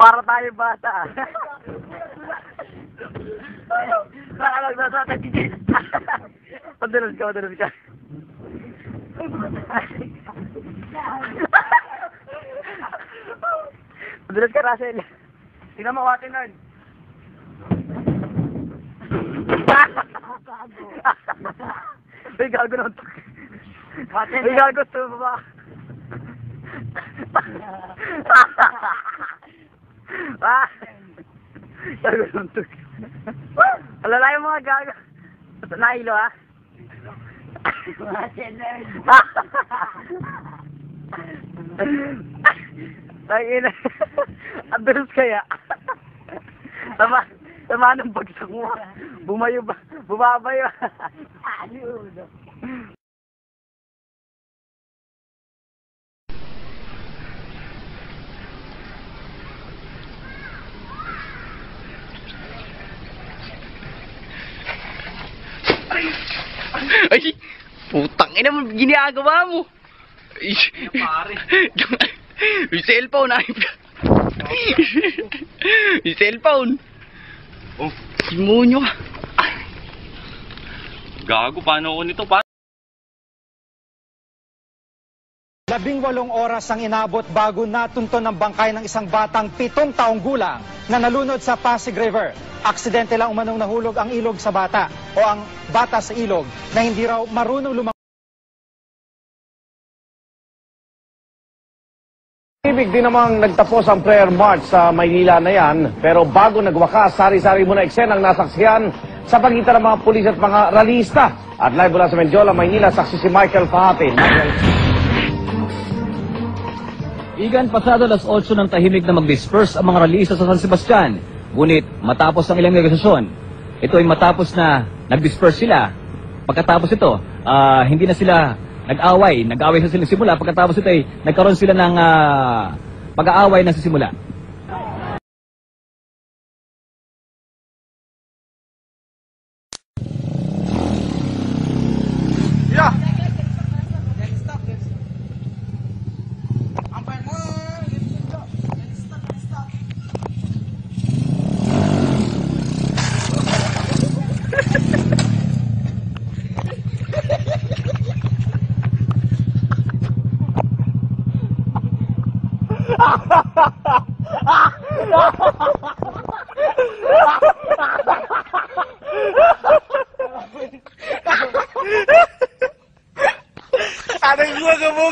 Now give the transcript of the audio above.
Para tayo bata. Madalas ka, madalas ka. Madalas ka, Russell. Tingnan mo, watin nun. Ay, gago na ito. Ay, gago ito ba? Gago na ito. Alala yung mga gago. Nailo, ha? Tangina. Adros kaya. Tama ng bagsak mo. Bumayo ba? Bumabayo. Ay, putang ina mo, ginagawa mo. Ay, pare. Yung cellphone, ayop ka. Yung cellphone. Oh, simonyo. gago, paano ako nito? 18 oras ang inabot bago natunto ng bangkay ng isang batang 7 taong gulang na nalunod sa Pasig River. Aksidente lang umanong nahulog ang ilog sa bata o ang bata sa ilog na hindi raw marunong lumangoy. Ibig din namang nagtapos ang prayer march sa Maynila na yan, pero bago nagwakas, sari-sari muna eksenang nasaksihan sa pagitan ng mga pulis at mga ralista. At live mula sa Mendiola, Maynila, saksi si Michael Fahatin. Igan, pasado alas 8 ng tahimik na mag-disperse ang mga ralista sa San Sebastian. Ngunit matapos ang ilang negosasyon, ito ay matapos na nag-disperse sila. Pagkatapos ito, hindi na sila nag-away sa silang simula. Pagkatapos ito ay nagkaroon sila ng pag-aaway na sa simula. Yeah. Anong gua ka mo?